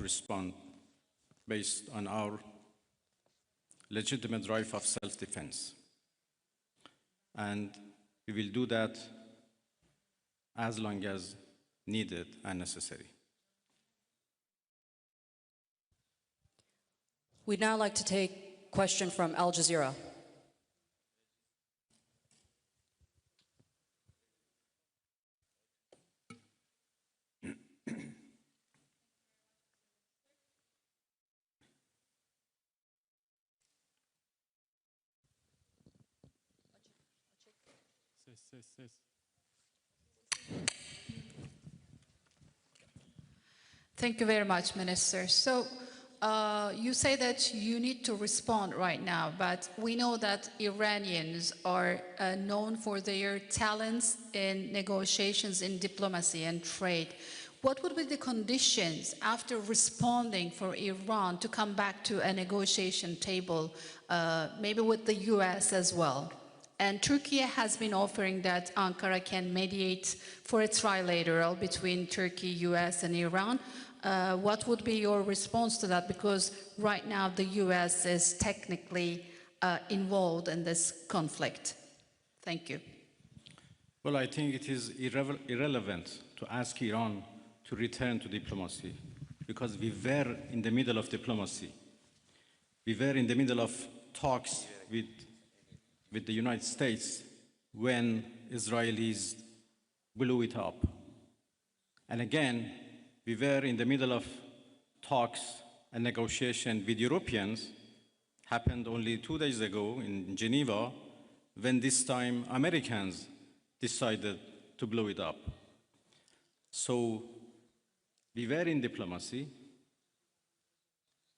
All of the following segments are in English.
respond based on our legitimate right of self-defense. And we will do that as long as needed and necessary. We'd now like to take a question from Al Jazeera. Thank you very much, Minister. So you say that you need to respond right now, but we know that Iranians are known for their talents in negotiations in diplomacy and trade. What would be the conditions after responding for Iran to come back to a negotiation table, maybe with the US as well? And Turkey has been offering that Ankara can mediate for a trilateral between Turkey, US, and Iran. What would be your response to that? Because right now the US is technically involved in this conflict. Thank you. Well, I think it is irrelevant to ask Iran to return to diplomacy, because we were in the middle of diplomacy. We were in the middle of talks with the United States when Israelis blew it up. And again, we were in the middle of talks and negotiation with Europeans, happened only 2 days ago in Geneva, when this time Americans decided to blow it up. So we were in diplomacy,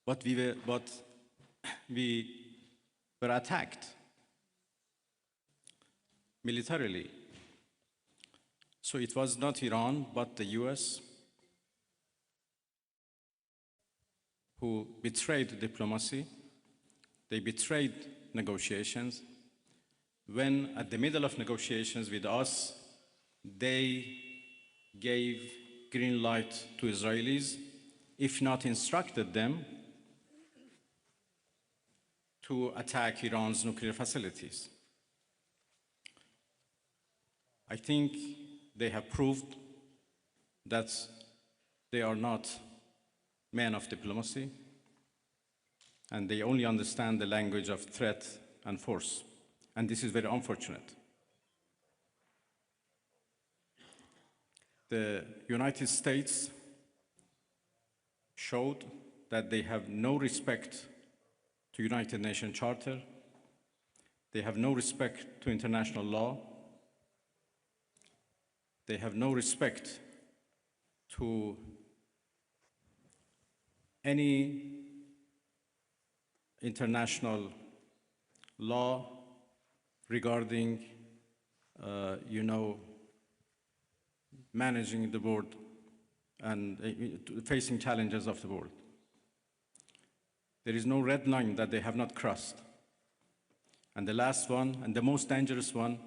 but we were attacked militarily. So it was not Iran, but the US who betrayed diplomacy. They betrayed negotiations. When at the middle of negotiations with us, they gave green light to Israelis, if not instructed them to attack Iran's nuclear facilities. I think they have proved that they are not men of diplomacy, and they only understand the language of threat and force. And this is very unfortunate. The United States showed that they have no respect to United Nations Charter. They have no respect to international law. They have no respect to any international law regarding, managing the world and facing challenges of the world. There is no red line that they have not crossed. And the last one, and the most dangerous one,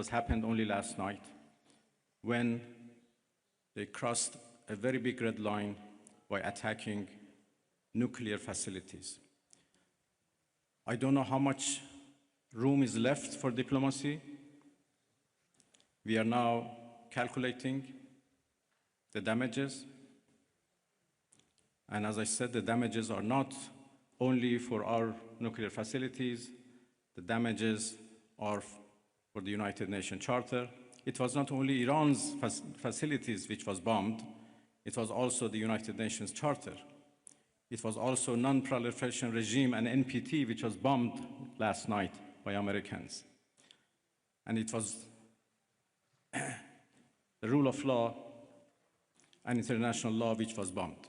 happened only last night, when they crossed a very big red line by attacking nuclear facilities. I don't know how much room is left for diplomacy. We are now calculating the damages. And as I said, the damages are not only for our nuclear facilities. The damages are for the United Nations Charter. It was not only Iran's facilities which was bombed, it was also the United Nations Charter. It was also non-proliferation regime and NPT, which was bombed last night by Americans. And it was the rule of law and international law which was bombed.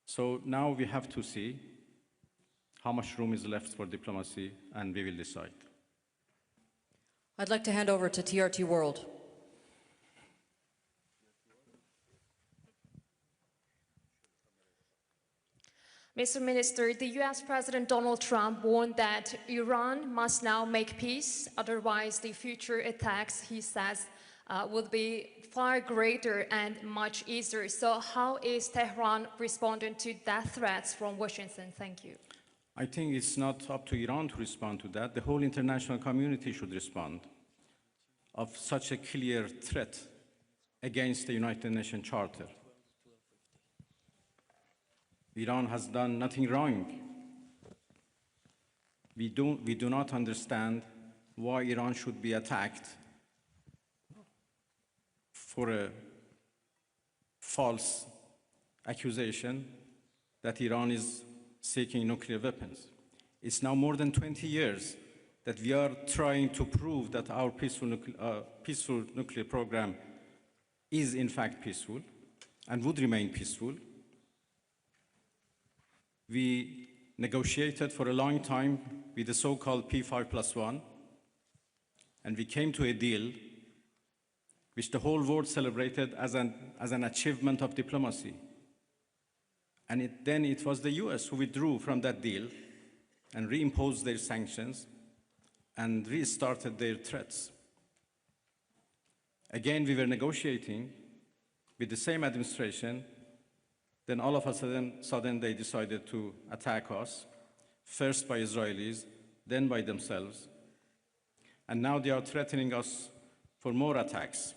So now we have to see how much room is left for diplomacy, and we will decide. I'd like to hand over to TRT World. Mr. Minister, the US President Donald Trump warned that Iran must now make peace, otherwise the future attacks, he says, would be far greater and much easier. So how is Tehran responding to that threats from Washington? Thank you. I think it's not up to Iran to respond to that. The whole international community should respond of such a clear threat against the United Nations Charter. Iran has done nothing wrong. We do not understand why Iran should be attacked for a false accusation that Iran is seeking nuclear weapons. It's now more than 20 years that we are trying to prove that our peaceful nuclear program is in fact peaceful and would remain peaceful. We negotiated for a long time with the so-called P5+1, and we came to a deal which the whole world celebrated as an achievement of diplomacy. And then it was the US who withdrew from that deal and reimposed their sanctions and restarted their threats. Again, we were negotiating with the same administration. Then all of a sudden they decided to attack us, first by Israelis, then by themselves. And now they are threatening us for more attacks.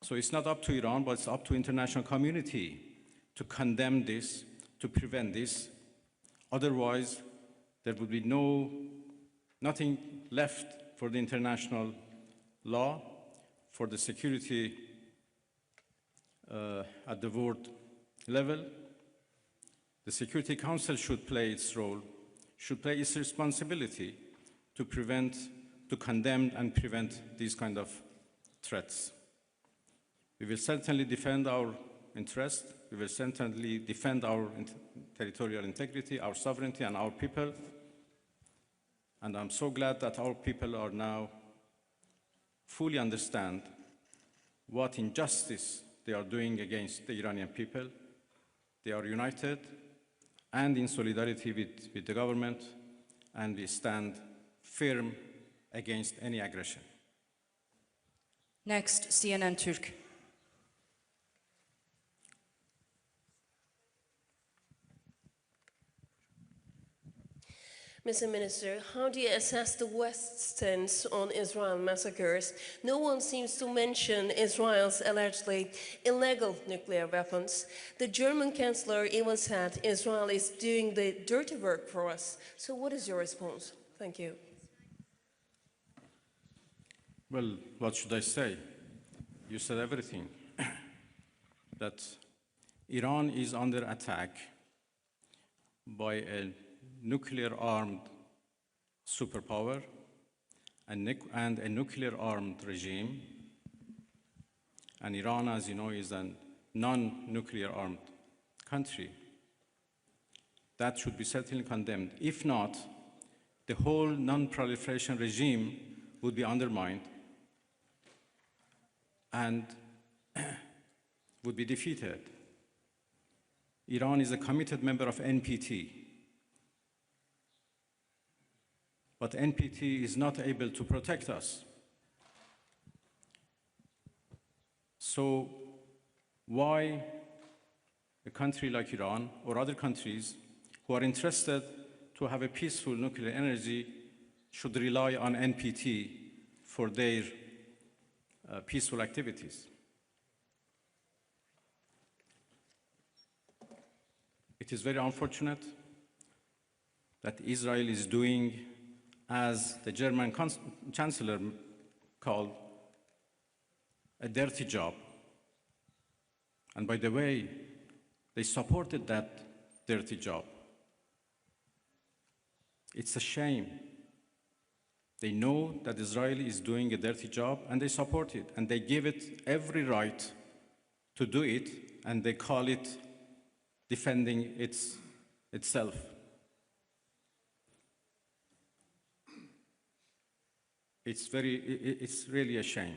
So it's not up to Iran, but it's up to international community to condemn this, to prevent this. Otherwise, there would be nothing left for the international law, for the security at the world level. The Security Council should play its role, should play its responsibility to condemn and prevent these kind of threats. We will certainly defend our interest. We will certainly defend our territorial integrity, our sovereignty, and our people. And I'm so glad that our people are now fully understand what injustice they are doing against the Iranian people. They are united and in solidarity with the government, and we stand firm against any aggression. Next, CNN Türk. Mr. Minister, how do you assess the West's stance on Israel massacres? No one seems to mention Israel's allegedly illegal nuclear weapons. The German Chancellor even said Israel is doing the dirty work for us. So what is your response? Thank you. Well, what should I say? You said everything. That Iran is under attack by a nuclear-armed superpower and a nuclear-armed regime. And Iran, as you know, is a non-nuclear-armed country. That should be certainly condemned. If not, the whole non-proliferation regime would be undermined and would be defeated. Iran is a committed member of NPT. But NPT is not able to protect us. So why a country like Iran or other countries who are interested to have a peaceful nuclear energy should rely on NPT for their peaceful activities? It is very unfortunate that Israel is doing, as the German Chancellor called, a dirty job. And by the way, they supported that dirty job. It's a shame. They know that Israel is doing a dirty job, and they support it, and they give it every right to do it, and they call it defending itself. It's really a shame.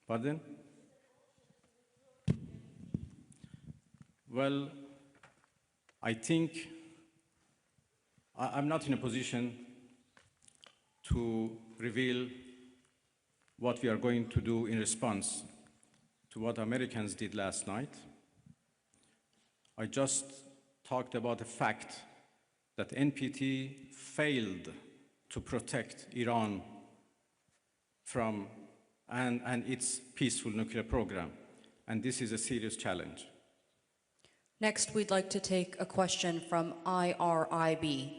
Pardon? Well, I think I'm not in a position to reveal what we are going to do in response to what Americans did last night. I just talked about the fact that NPT failed to protect Iran from and its peaceful nuclear program. And this is a serious challenge. Next, we'd like to take a question from IRIB.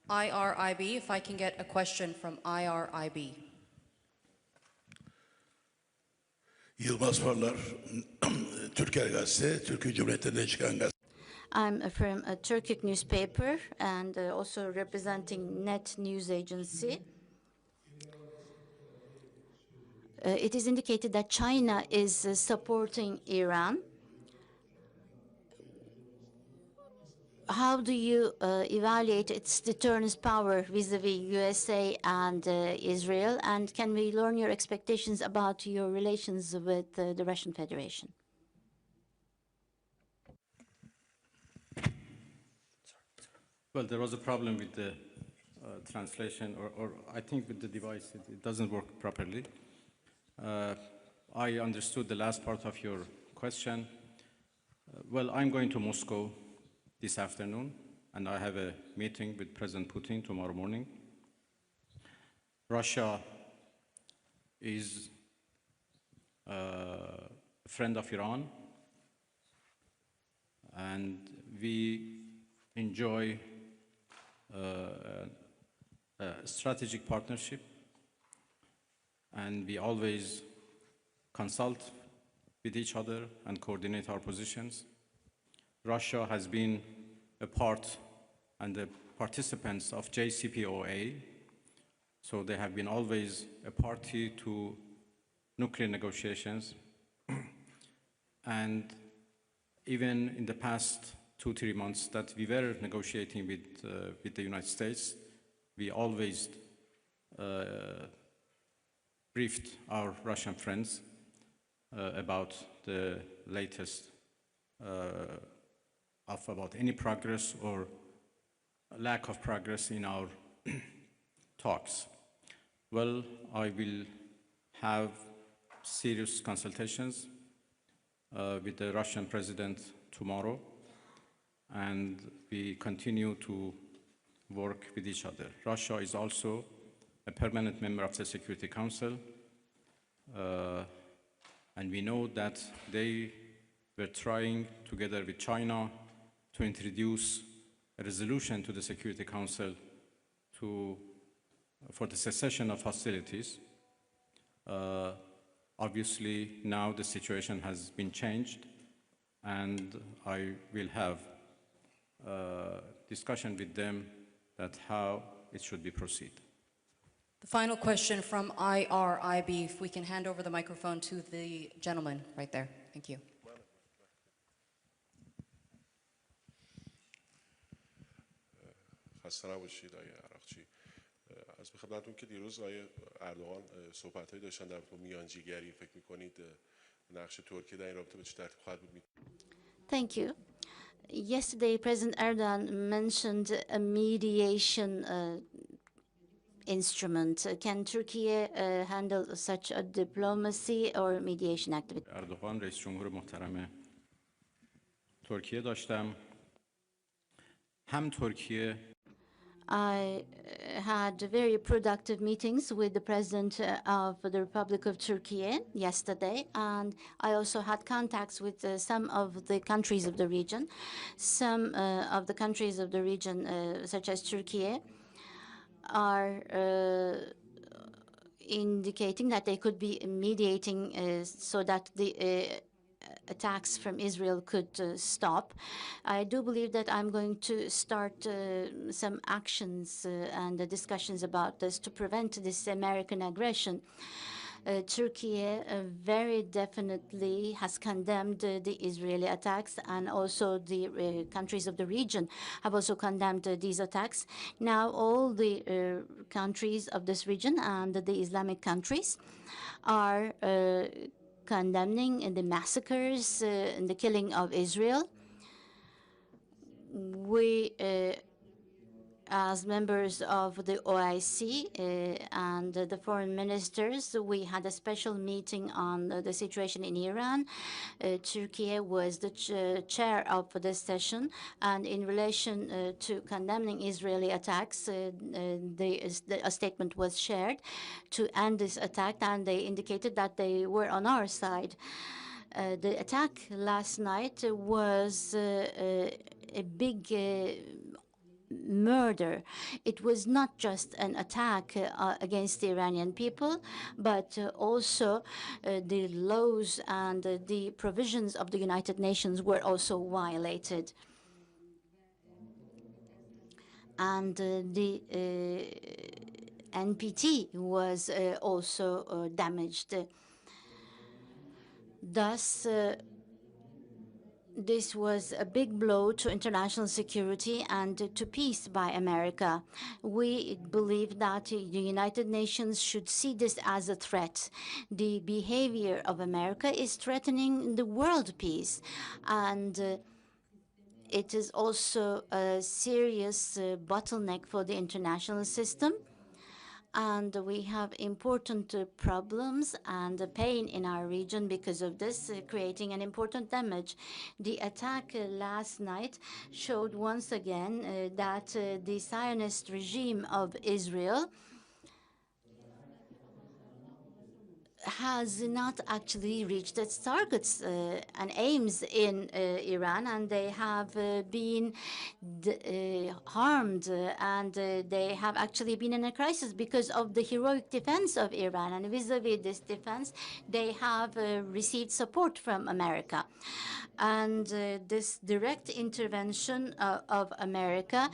IRIB, if I can get a question from IRIB. Yılmaz Parlar, Türker Gazete, Türkiye Cumhuriyeti'nden çıkan gazete. I'm from a Turkic newspaper and also representing Net News Agency. It is indicated that China is supporting Iran. How do you evaluate its deterrence power vis-a-vis USA and Israel? And can we learn your expectations about your relations with the Russian Federation? Well, there was a problem with the translation, or I think with the device, it doesn't work properly. I understood the last part of your question. Well, I'm going to Moscow this afternoon, and I have a meeting with President Putin tomorrow morning. Russia is a friend of Iran, and we enjoy a strategic partnership, and we always consult with each other and coordinate our positions. Russia has been a part and the participants of JCPOA, so they have been always a party to nuclear negotiations. And even in the past 2-3 months that we were negotiating with the United States, we always briefed our Russian friends about the latest about any progress or lack of progress in our talks. Well, I will have serious consultations with the Russian president tomorrow, and we continue to work with each other. Russia is also a permanent member of the Security Council, and we know that they were trying, together with China, to introduce a resolution to the Security Council for the cessation of hostilities. Obviously, now the situation has been changed, and I will have a discussion with them that how it should be proceed. The final question from IRIB, if we can hand over the microphone to the gentleman right there. Thank you. خسته نباشید آقای عراقچی. از به خدمتتون که دیروز آقای اردوغان صحبت‌هایی داشتن در رابطه با میانجیگری، فکر می‌کنید نقش ترکیه در این رابطه به چه ترتیب خواهد بود؟ Thank you. Yesterday, President Erdogan mentioned a mediation instrument. Can Turkey handle such a diplomacy or mediation activity? اردوغان رئیس جمهور محترم ترکیه داشتم. هم ترکیه I had very productive meetings with the President of the Republic of Turkey yesterday, and I also had contacts with some of the countries of the region. Some of the countries of the region, such as Turkey, are indicating that they could be mediating so that the attacks from Israel could stop. I do believe that I'm going to start some actions and discussions about this to prevent this American aggression. Turkey very definitely has condemned the Israeli attacks, and also the countries of the region have also condemned these attacks. Now all the countries of this region and the Islamic countries are condemning the massacres and the killing of Israel. We, as members of the OIC and the foreign ministers, we had a special meeting on the situation in Iran. Turkey was the chair of this session, and in relation to condemning Israeli attacks, a statement was shared to end this attack, and they indicated that they were on our side. The attack last night was a big murder. It was not just an attack against the Iranian people, but also the laws and the provisions of the United Nations were also violated. And the NPT was also damaged. Thus, this was a big blow to international security and to peace by America. We believe that the United Nations should see this as a threat. The behavior of America is threatening the world peace, and it is also a serious bottleneck for the international system. And we have important problems and pain in our region because of this, creating an important damage. The attack last night showed once again that the Zionist regime of Israel has not actually reached its targets and aims in Iran, and they have been harmed, and they have actually been in a crisis because of the heroic defense of Iran. And vis-a-vis this defense, they have received support from America. And this direct intervention of America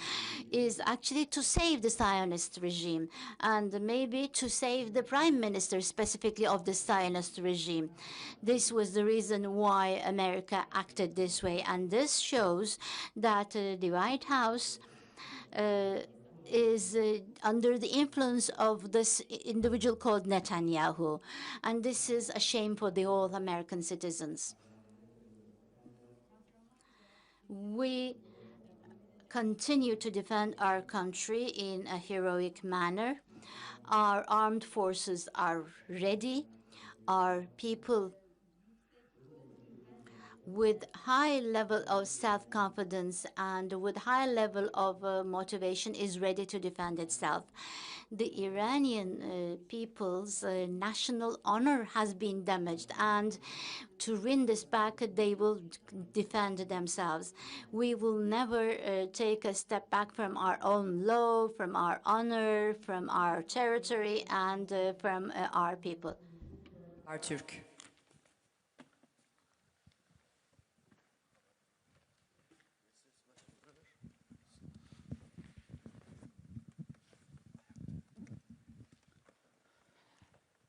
is actually to save the Zionist regime, and maybe to save the prime minister specifically of the Zionist regime. This was the reason why America acted this way, and this shows that the White House is under the influence of this individual called Netanyahu, and this is a shame for the whole American citizens. We continue to defend our country in a heroic manner. Our armed forces are ready. Our people with high level of self-confidence and with high level of motivation is ready to defend itself. The Iranian people's national honor has been damaged, and to win this back, they will defend themselves. We will never take a step back from our own law, from our honor, from our territory, and from our people. Türk.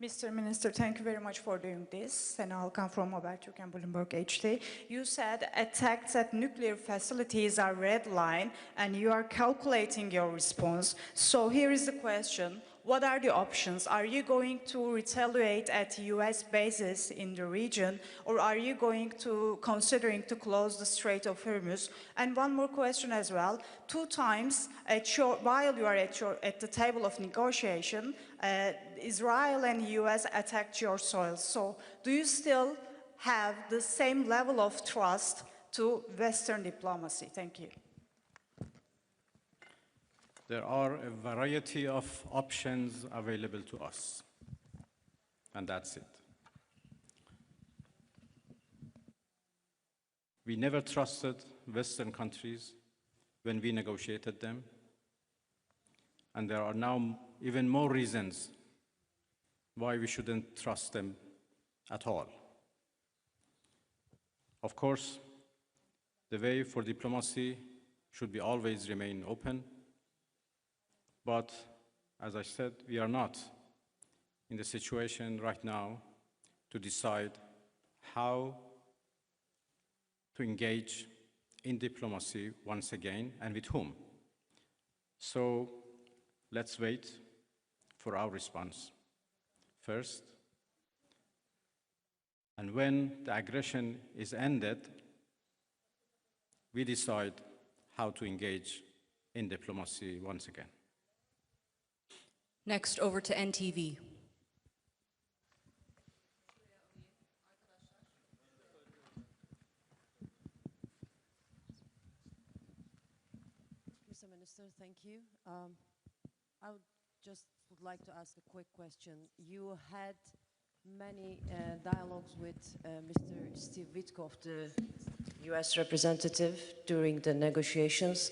Mr. Minister, thank you very much for doing this. And I'll come from Habertürk and Bloomberg HD. You said attacks at nuclear facilities are red line, and you are calculating your response. So here is the question. What are the options? Are you going to retaliate at US bases in the region, or are you going to considering to close the Strait of Hormuz? And one more question as well. 2 times while you are at the table of negotiation, Israel and US attacked your soil. So do you still have the same level of trust to Western diplomacy? Thank you. There are a variety of options available to us, and that's it. We never trusted Western countries when we negotiated them, and there are now even more reasons why we shouldn't trust them at all. Of course, the way for diplomacy should be always remain open. But, as I said, we are not in the situation right now to decide how to engage in diplomacy once again and with whom. So let's wait for our response. First, And when the aggression is ended, we decide how to engage in diplomacy once again. Next, over to NTV. Mr. Minister, thank you. I would like to ask a quick question. You had many dialogues with Mr. Steve Witkoff, the U.S. representative, during the negotiations.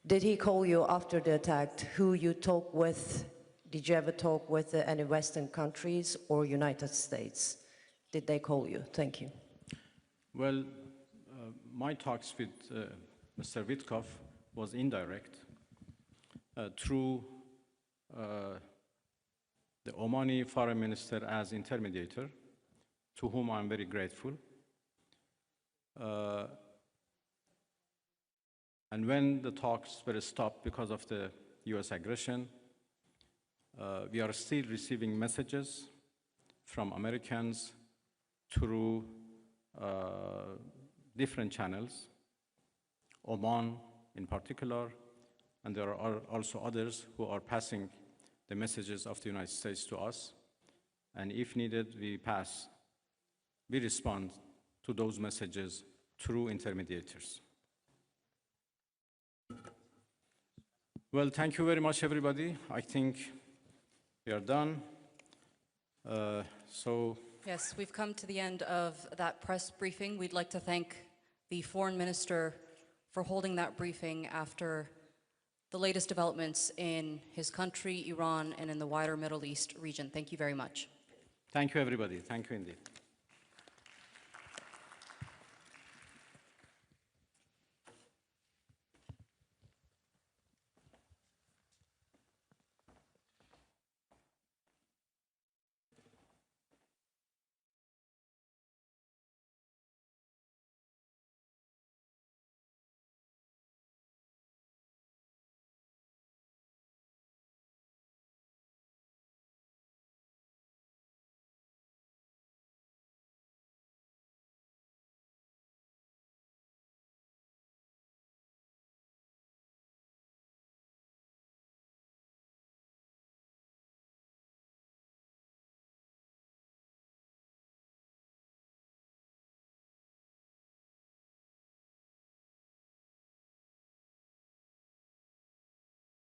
Did he call you after the attack? Who you talk with? Did you ever talk with any Western countries or United States? Did they call you? Thank you. Well, my talks with Mr. Witkoff was indirect through the Omani foreign minister as intermediator, to whom I'm very grateful. And when the talks were stopped because of the US aggression, we are still receiving messages from Americans through different channels, Oman in particular, and there are also others who are passing the messages of the United States to us. And if needed, we respond to those messages through intermediators. Well, thank you very much, everybody. I think we are done. Yes, we've come to the end of that press briefing. We'd like to thank the foreign minister for holding that briefing after the latest developments in his country, Iran, and in the wider Middle East region. Thank you very much. Thank you, everybody. Thank you indeed.